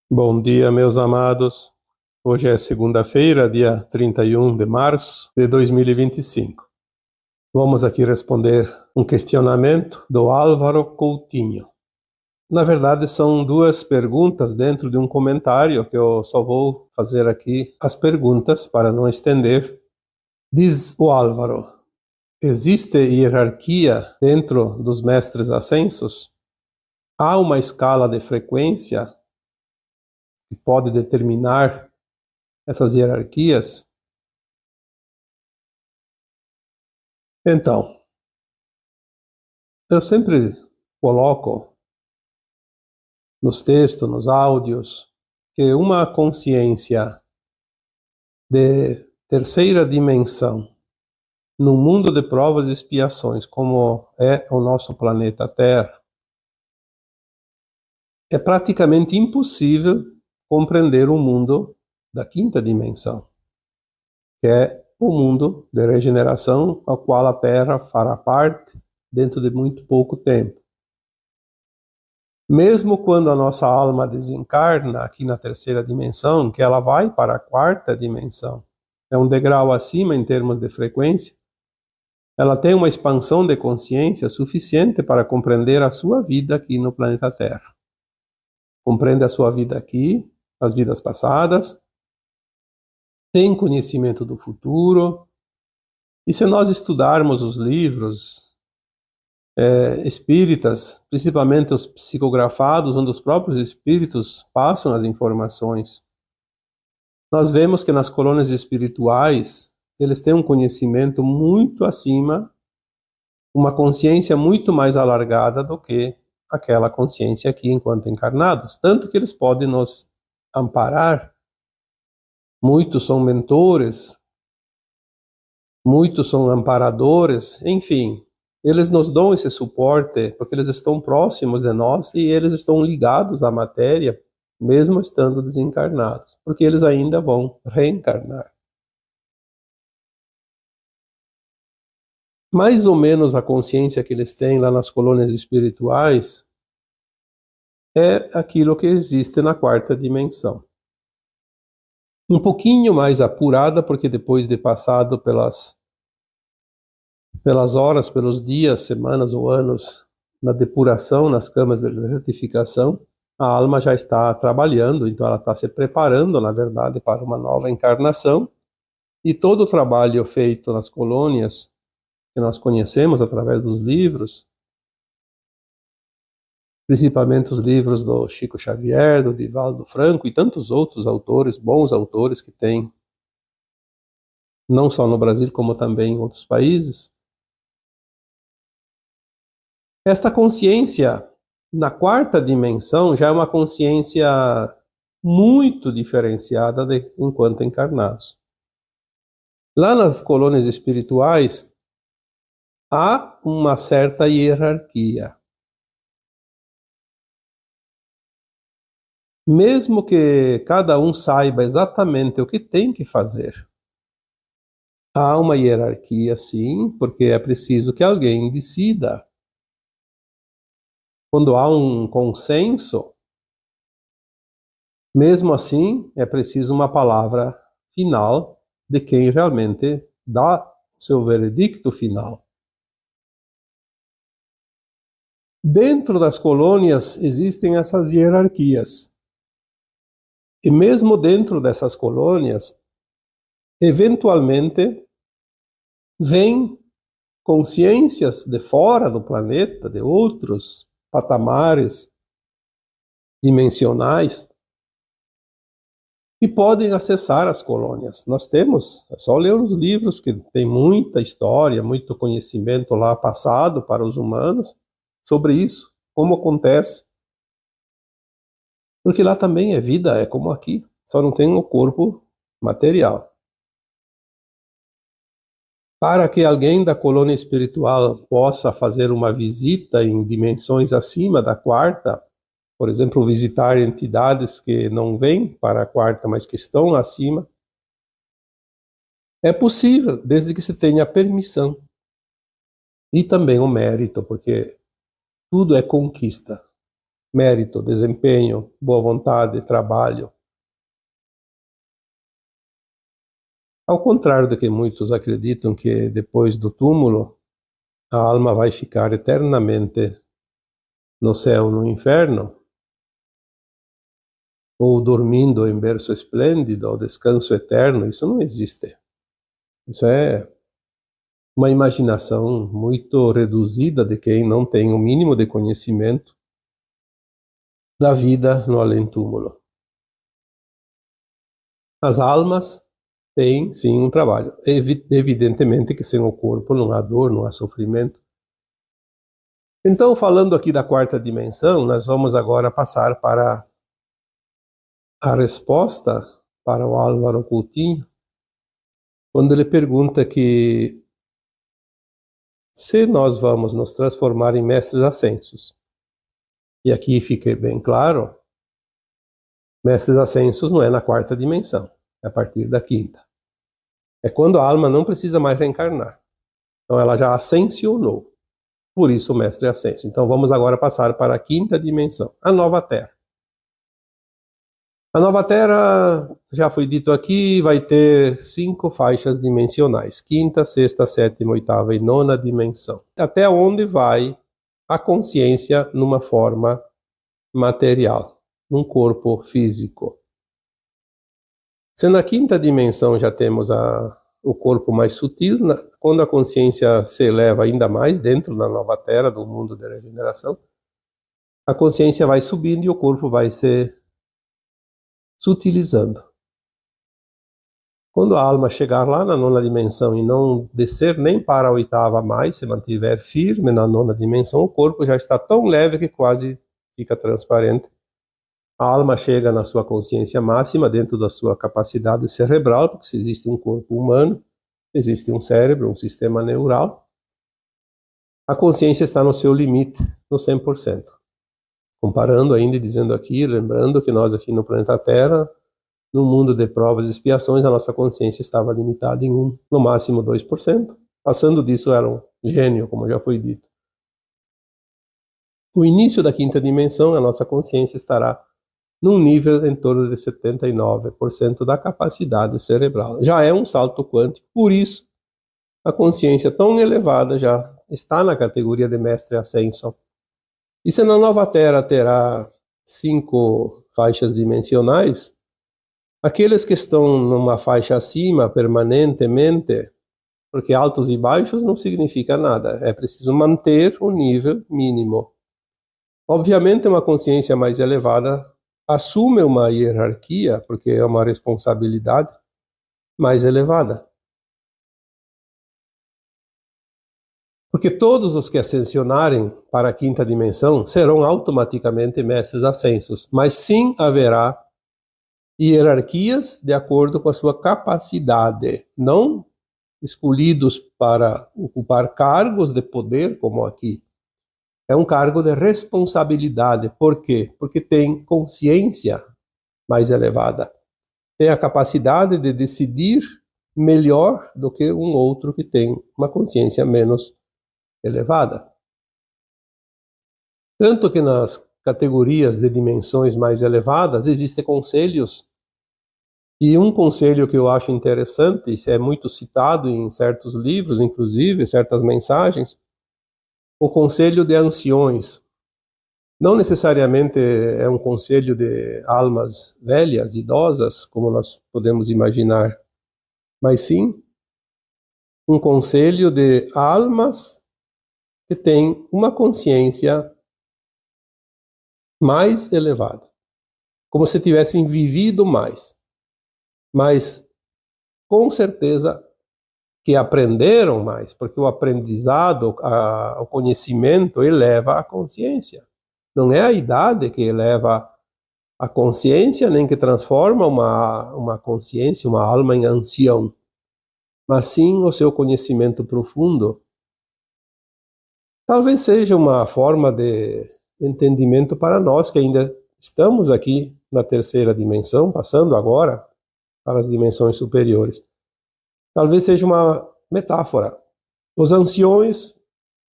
Bom dia, meus amados. Hoje é segunda-feira, dia 31 de março de 2025. Vamos aqui responder um questionamento do Álvaro Coutinho. Na verdade, são duas perguntas dentro de um comentário que eu só vou fazer aqui as perguntas para não estender. Diz o Álvaro: existe hierarquia dentro dos mestres ascensos? Há uma escala de frequência que pode determinar essas hierarquias? Então, eu sempre coloco nos textos, nos áudios, que uma consciência de terceira dimensão, num mundo de provas e expiações, como é o nosso planeta Terra, é praticamente impossível compreender o mundo da quinta dimensão, que é o mundo de regeneração, ao qual a Terra fará parte dentro de muito pouco tempo. Mesmo quando a nossa alma desencarna aqui na terceira dimensão, que ela vai para a quarta dimensão, é um degrau acima em termos de frequência, ela tem uma expansão de consciência suficiente para compreender a sua vida aqui no planeta Terra. Compreende a sua vida aqui, as vidas passadas, tem conhecimento do futuro, e se nós estudarmos os livros espíritas, principalmente os psicografados, onde os próprios espíritos passam as informações, nós vemos que nas colônias espirituais eles têm um conhecimento muito acima, uma consciência muito mais alargada do que aquela consciência aqui enquanto encarnados, tanto que eles podem nos amparar. Muitos são mentores, muitos são amparadores, enfim, eles nos dão esse suporte porque eles estão próximos de nós e eles estão ligados à matéria, mesmo estando desencarnados, porque eles ainda vão reencarnar. Mais ou menos a consciência que eles têm lá nas colônias espirituais é aquilo que existe na quarta dimensão. Um pouquinho mais apurada, porque depois de passado pelas horas, pelos dias, semanas ou anos na depuração, nas camas de retificação, a alma já está trabalhando, então ela está se preparando, na verdade, para uma nova encarnação, e todo o trabalho feito nas colônias, que nós conhecemos através dos livros, principalmente os livros do Chico Xavier, do Divaldo Franco e tantos outros autores, bons autores que tem, não só no Brasil, como também em outros países. Esta consciência na quarta dimensão já é uma consciência muito diferenciada enquanto encarnados. Lá nas colônias espirituais, há uma certa hierarquia. Mesmo que cada um saiba exatamente o que tem que fazer, há uma hierarquia, sim, porque é preciso que alguém decida. Quando há um consenso, mesmo assim, é preciso uma palavra final de quem realmente dá o seu veredicto final. Dentro das colônias existem essas hierarquias. E mesmo dentro dessas colônias, eventualmente, vêm consciências de fora do planeta, de outros patamares dimensionais, que podem acessar as colônias. Nós temos, é só ler os livros que tem muita história, muito conhecimento lá passado para os humanos sobre isso, como acontece. Porque lá também é vida, é como aqui, só não tem o corpo material. Para que alguém da colônia espiritual possa fazer uma visita em dimensões acima da quarta, por exemplo, visitar entidades que não vêm para a quarta, mas que estão acima, é possível, desde que se tenha permissão. E também o mérito, porque tudo é conquista. mérito, desempenho, boa vontade, trabalho. Ao contrário do que muitos acreditam que depois do túmulo a alma vai ficar eternamente no céu ou no inferno, ou dormindo em berço esplêndido, ou descanso eterno, isso não existe. Isso é uma imaginação muito reduzida de quem não tem o mínimo de conhecimento da vida no além-túmulo. As almas têm, sim, um trabalho. Evidentemente que sem o corpo não há dor, não há sofrimento. Então, falando aqui da quarta dimensão, nós vamos agora passar para a resposta para o Álvaro Coutinho, quando ele pergunta que se nós vamos nos transformar em mestres ascensos, e aqui fica bem claro, mestres ascensos não é na quarta dimensão, é a partir da quinta. É quando a alma não precisa mais reencarnar. Então ela já ascensionou, por isso o mestre ascenso. Então vamos agora passar para a quinta dimensão, a nova Terra. A nova Terra, já foi dito aqui, vai ter 5 faixas dimensionais. Quinta, sexta, sétima, oitava e nona dimensão. Até onde vai a consciência numa forma material, num corpo físico. Se na quinta dimensão já temos o corpo mais sutil, quando a consciência se eleva ainda mais dentro da nova Terra, do mundo da regeneração, a consciência vai subindo e o corpo vai se sutilizando. Quando a alma chegar lá na nona dimensão e não descer nem para a oitava mais, se mantiver firme na nona dimensão, o corpo já está tão leve que quase fica transparente. A alma chega na sua consciência máxima dentro da sua capacidade cerebral, porque se existe um corpo humano, existe um cérebro, um sistema neural. A consciência está no seu limite, no 100%. Comparando ainda e dizendo aqui, lembrando que nós aqui no planeta Terra, no mundo de provas e expiações, a nossa consciência estava limitada em 1, no máximo 2%. Passando disso era um gênio, como já foi dito. O início da quinta dimensão, a nossa consciência estará num nível em torno de 79% da capacidade cerebral. Já é um salto quântico, por isso a consciência tão elevada já está na categoria de mestre ascenso. E se na nova Terra terá 5 faixas dimensionais, aqueles que estão numa faixa acima permanentemente, porque altos e baixos não significa nada, é preciso manter o nível mínimo. Obviamente uma consciência mais elevada assume uma hierarquia, porque é uma responsabilidade mais elevada. Porque todos os que ascensionarem para a quinta dimensão serão automaticamente mestres ascensos, mas sim haverá hierarquias de acordo com a sua capacidade, não escolhidos para ocupar cargos de poder, como aqui. É um cargo de responsabilidade. Por quê? Porque tem consciência mais elevada. Tem a capacidade de decidir melhor do que um outro que tem uma consciência menos elevada. Tanto que nas categorias de dimensões mais elevadas existem conselhos, e um conselho que eu acho interessante, é muito citado em certos livros, inclusive, certas mensagens, o conselho de anciões. Não necessariamente é um conselho de almas velhas, idosas, como nós podemos imaginar, mas sim um conselho de almas que têm uma consciência mais elevada, como se tivessem vivido mais, mas com certeza que aprenderam mais, porque o aprendizado, o conhecimento eleva a consciência. Não é a idade que eleva a consciência, nem que transforma uma consciência, uma alma em ancião, mas sim o seu conhecimento profundo. Talvez seja uma forma de entendimento para nós que ainda estamos aqui na terceira dimensão, passando agora para as dimensões superiores. Talvez seja uma metáfora. Os anciões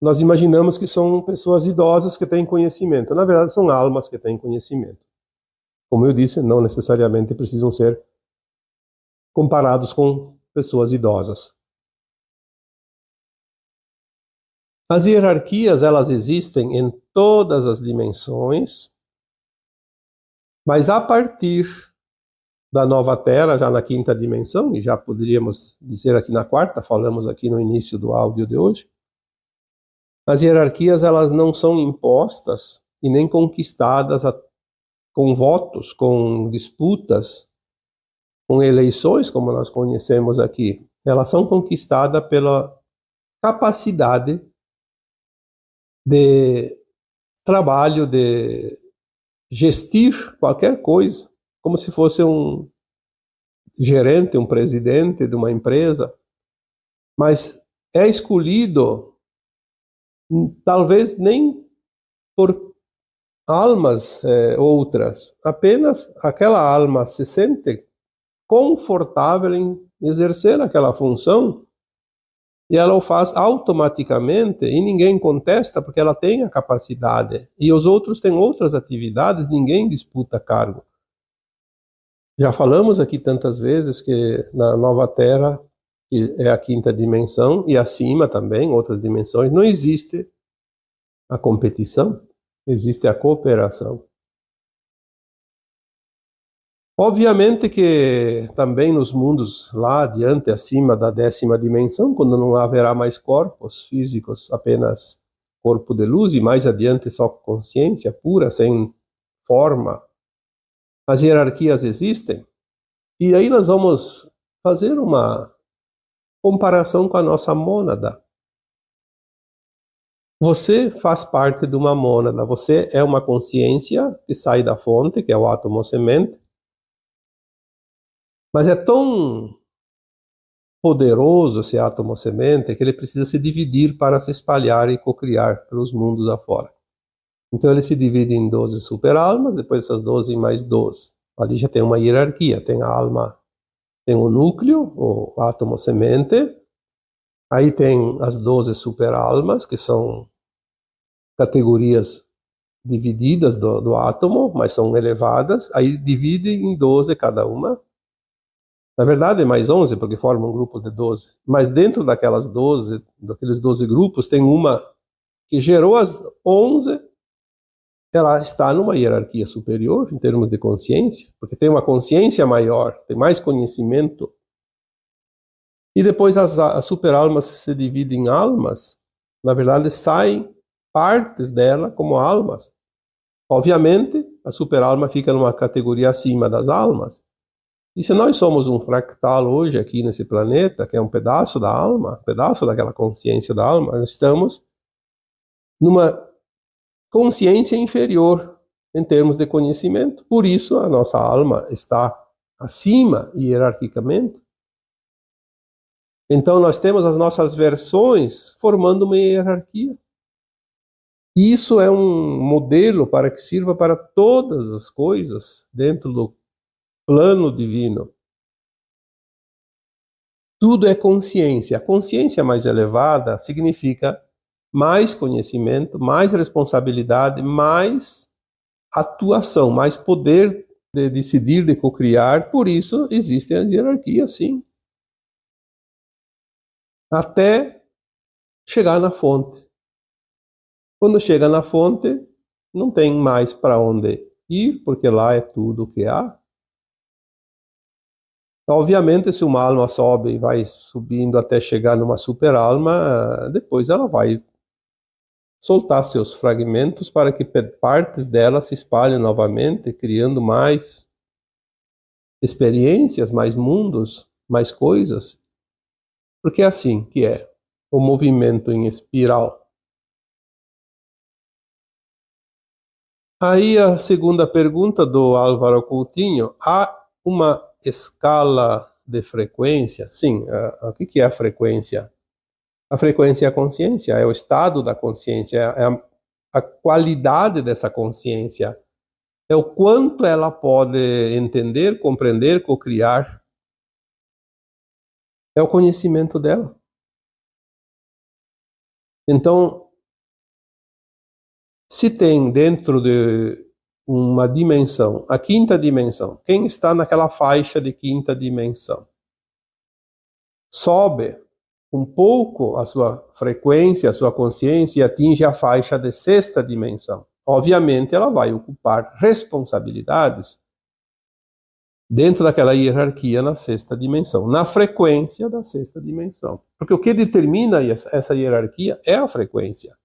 nós imaginamos que são pessoas idosas que têm conhecimento. Na verdade, são almas que têm conhecimento. Como eu disse, não necessariamente precisam ser comparados com pessoas idosas. As hierarquias, elas existem em todas as dimensões, mas a partir da nova Terra, já na quinta dimensão, e já poderíamos dizer aqui na quarta, falamos aqui no início do áudio de hoje, as hierarquias, elas não são impostas e nem conquistadas com votos, com disputas, com eleições, como nós conhecemos aqui. Elas são conquistadas pela capacidade de trabalho, de gestir qualquer coisa, como se fosse um gerente, um presidente de uma empresa, mas é escolhido talvez nem por almas outras, apenas aquela alma se sente confortável em exercer aquela função e ela o faz automaticamente e ninguém contesta porque ela tem a capacidade e os outros têm outras atividades, ninguém disputa cargo. Já falamos aqui tantas vezes que na Nova Terra, que é a quinta dimensão, e acima também, outras dimensões, não existe a competição, existe a cooperação. Obviamente que também nos mundos lá adiante, acima da 10ª dimensão, quando não haverá mais corpos físicos, apenas corpo de luz, e mais adiante só consciência pura, sem forma, as hierarquias existem. E aí nós vamos fazer uma comparação com a nossa mônada. Você faz parte de uma mônada, você é uma consciência que sai da fonte, que é o átomo semente, mas é tão poderoso esse átomo semente que ele precisa se dividir para se espalhar e cocriar pelos mundos afora. Então ele se divide em 12 superalmas, depois essas 12 em mais 12. Ali já tem uma hierarquia, tem a alma, tem o núcleo, o átomo semente, aí tem as 12 superalmas, que são categorias divididas do átomo, mas são elevadas, aí divide em 12 cada uma. Na verdade é mais 11, porque forma um grupo de 12. Mas dentro daqueles 12 grupos, tem uma que gerou as 11, ela está numa hierarquia superior em termos de consciência, porque tem uma consciência maior, tem mais conhecimento. E depois as superalmas se dividem em almas, na verdade saem partes dela como almas. Obviamente, a superalma fica numa categoria acima das almas. E se nós somos um fractal hoje aqui nesse planeta, que é um pedaço da alma, um pedaço daquela consciência da alma, nós estamos numa consciência inferior em termos de conhecimento. Por isso, a nossa alma está acima hierarquicamente. Então, nós temos as nossas versões formando uma hierarquia. Isso é um modelo para que sirva para todas as coisas dentro do plano divino. Tudo é consciência. A consciência mais elevada significa mais conhecimento, mais responsabilidade, mais atuação, mais poder de decidir, de cocriar. Por isso existem as hierarquias, sim. Até chegar na fonte. Quando chega na fonte, não tem mais para onde ir, porque lá é tudo o que há. Obviamente, se uma alma sobe e vai subindo até chegar numa super-alma, depois ela vai soltar seus fragmentos para que partes dela se espalhem novamente, criando mais experiências, mais mundos, mais coisas. Porque é assim que é o movimento em espiral. Aí a segunda pergunta do Álvaro Coutinho: há uma escala de frequência? Sim. O que é a frequência? A frequência é a consciência, é o estado da consciência, é a qualidade dessa consciência, é o quanto ela pode entender, compreender, cocriar. É o conhecimento dela. Então, se tem dentro de uma dimensão, a quinta dimensão, quem está naquela faixa de quinta dimensão, sobe um pouco a sua frequência, a sua consciência e atinge a faixa de sexta dimensão. Obviamente, ela vai ocupar responsabilidades dentro daquela hierarquia na sexta dimensão, na frequência da sexta dimensão. Porque o que determina essa hierarquia é a frequência.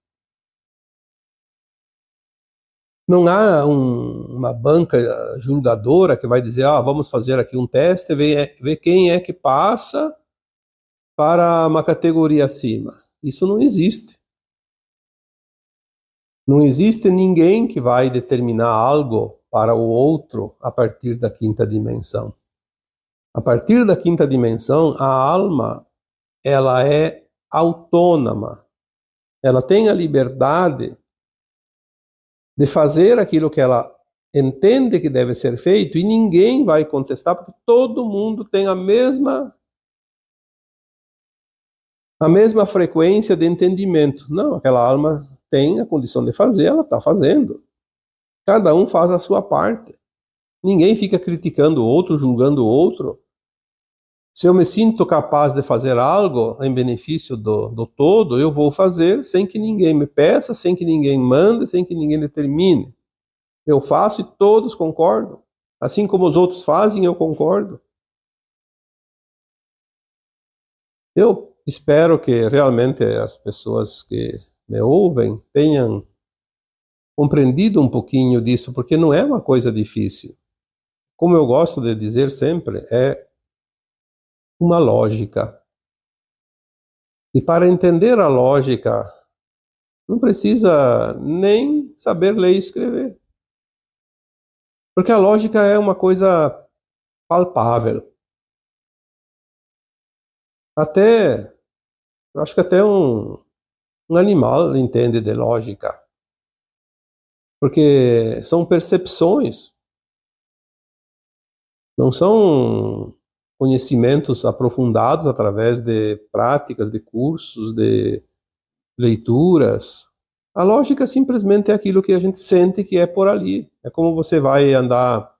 Não há uma banca julgadora que vai dizer, vamos fazer aqui um teste, ver quem é que passa para uma categoria acima. Isso não existe. Não existe ninguém que vai determinar algo para o outro a partir da quinta dimensão. A partir da quinta dimensão, a alma, ela é autônoma. Ela tem a liberdade de fazer aquilo que ela entende que deve ser feito e ninguém vai contestar, porque todo mundo tem a mesma frequência de entendimento. Não, aquela alma tem a condição de fazer, ela está fazendo. Cada um faz a sua parte. Ninguém fica criticando o outro, julgando o outro. Se eu me sinto capaz de fazer algo em benefício do todo, eu vou fazer sem que ninguém me peça, sem que ninguém mande, sem que ninguém determine. Eu faço e todos concordam. Assim como os outros fazem, eu concordo. Eu espero que realmente as pessoas que me ouvem tenham compreendido um pouquinho disso, porque não é uma coisa difícil. Como eu gosto de dizer sempre, é uma lógica. E para entender a lógica, não precisa nem saber ler e escrever. Porque a lógica é uma coisa palpável. Eu acho que até um animal entende de lógica. Porque são percepções. Não são conhecimentos aprofundados através de práticas, de cursos, de leituras. A lógica simplesmente é aquilo que a gente sente que é por ali. É como você vai andar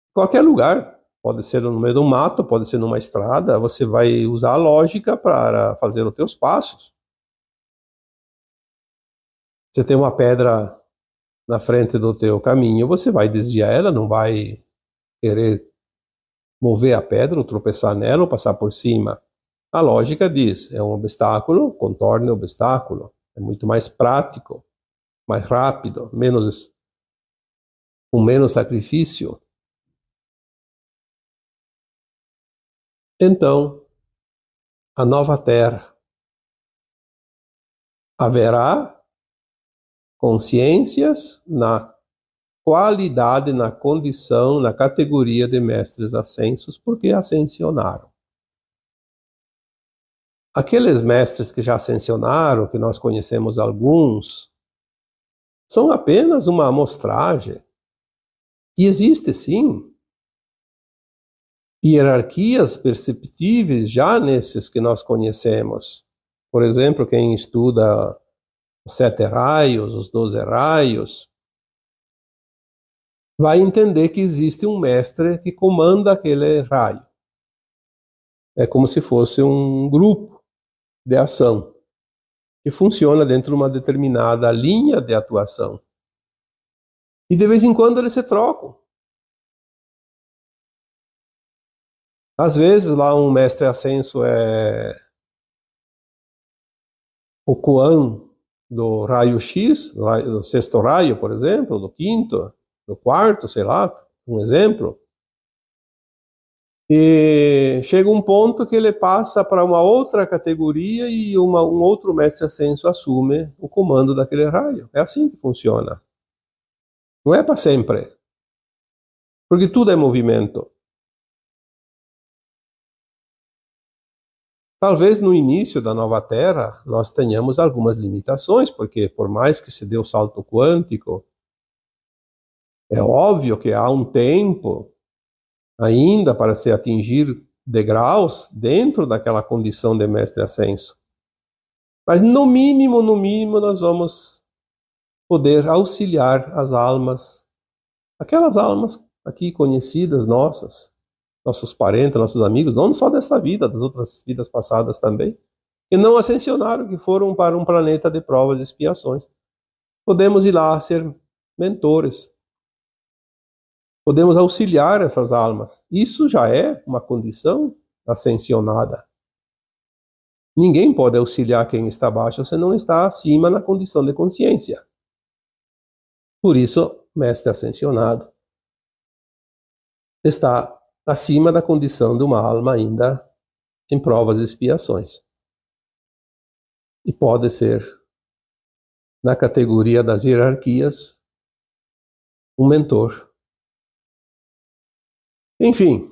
em qualquer lugar. Pode ser no meio do mato, pode ser numa estrada. Você vai usar a lógica para fazer os teus passos. Você tem uma pedra na frente do teu caminho, você vai desviar ela, não vai querer mover a pedra, ou tropeçar nela, ou passar por cima. A lógica diz, é um obstáculo, contorne o obstáculo. É muito mais prático, mais rápido, com menos sacrifício. Então, a nova terra haverá consciências na qualidade, na condição, na categoria de mestres ascensos, porque ascensionaram. Aqueles mestres que já ascensionaram, que nós conhecemos alguns, são apenas uma amostragem. E existe, sim, hierarquias perceptíveis já nesses que nós conhecemos. Por exemplo, quem estuda os 7 raios, os 12 raios, vai entender que existe um mestre que comanda aquele raio. É como se fosse um grupo de ação que funciona dentro de uma determinada linha de atuação. E de vez em quando eles se trocam. Às vezes lá um mestre ascenso é o Kuan do raio X, do 6º raio, por exemplo, do 5º, do 4º, sei lá, um exemplo. E chega um ponto que ele passa para uma outra categoria e um outro mestre ascenso assume o comando daquele raio. É assim que funciona. Não é para sempre. Porque tudo é movimento. Talvez no início da nova Terra nós tenhamos algumas limitações, porque por mais que se dê o salto quântico, é óbvio que há um tempo ainda para se atingir degraus dentro daquela condição de mestre ascenso. Mas no mínimo, nós vamos poder auxiliar as almas, aquelas almas aqui conhecidas nossas, nossos parentes, nossos amigos, não só desta vida, das outras vidas passadas também, que não ascensionaram, que foram para um planeta de provas e expiações. Podemos ir lá ser mentores, podemos auxiliar essas almas. Isso já é uma condição ascensionada. Ninguém pode auxiliar quem está abaixo se não está acima na condição de consciência. Por isso, mestre ascensionado está acima da condição de uma alma ainda em provas e expiações. E pode ser, na categoria das hierarquias, um mentor. Enfim,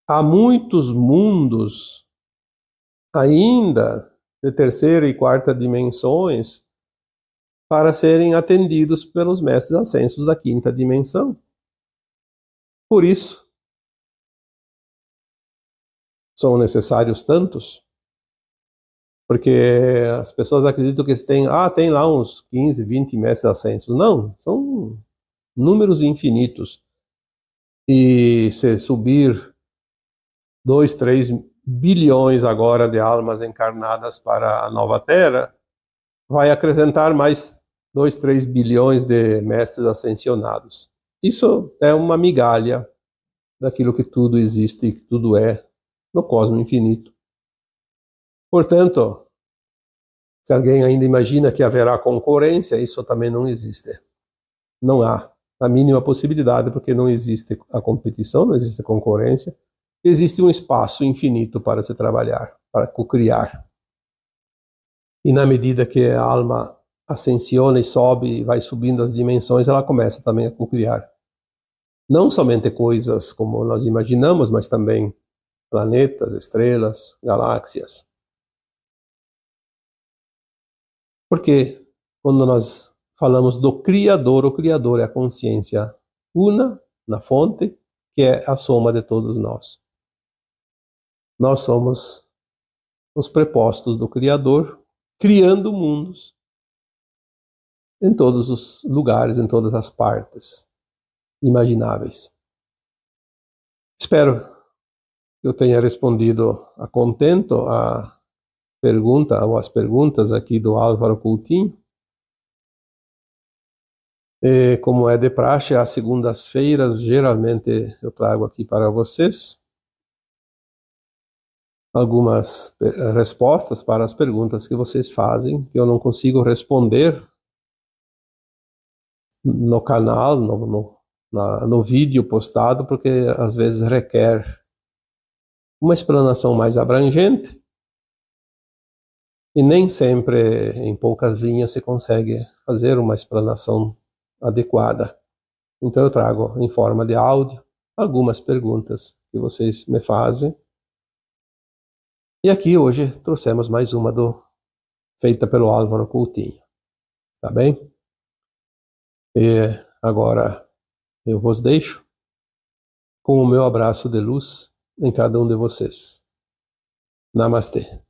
há muitos mundos ainda de terceira e quarta dimensões para serem atendidos pelos mestres ascensos da quinta dimensão. Por isso, são necessários tantos, porque as pessoas acreditam que tem lá uns 15, 20 mestres ascensos. Não, são números infinitos. E se subir 2, 3 bilhões agora de almas encarnadas para a nova Terra, vai acrescentar mais 2, 3 bilhões de mestres ascensionados. Isso é uma migalha daquilo que tudo existe e que tudo é no cosmos infinito. Portanto, se alguém ainda imagina que haverá concorrência, isso também não existe. Não há a mínima possibilidade, porque não existe a competição, não existe a concorrência. Existe um espaço infinito para se trabalhar, para cocriar. E na medida que a alma ascensiona e sobe e vai subindo as dimensões, ela começa também a cocriar. Não somente coisas como nós imaginamos, mas também planetas, estrelas, galáxias. Porque quando nós falamos do Criador, o Criador é a consciência una, na fonte, que é a soma de todos nós. Nós somos os prepostos do Criador, criando mundos em todos os lugares, em todas as partes imagináveis. Espero que eu tenha respondido a contento a pergunta ou as perguntas aqui do Álvaro Coutinho. E, como é de praxe, às segundas-feiras, geralmente eu trago aqui para vocês algumas respostas para as perguntas que vocês fazem, que eu não consigo responder no canal, no vídeo postado, porque às vezes requer uma explanação mais abrangente e nem sempre em poucas linhas se consegue fazer uma explanação adequada. Então eu trago em forma de áudio algumas perguntas que vocês me fazem. E aqui hoje trouxemos mais uma feita pelo Álvaro Coutinho. Tá bem? E agora eu vos deixo com o meu abraço de luz em cada um de vocês. Namastê.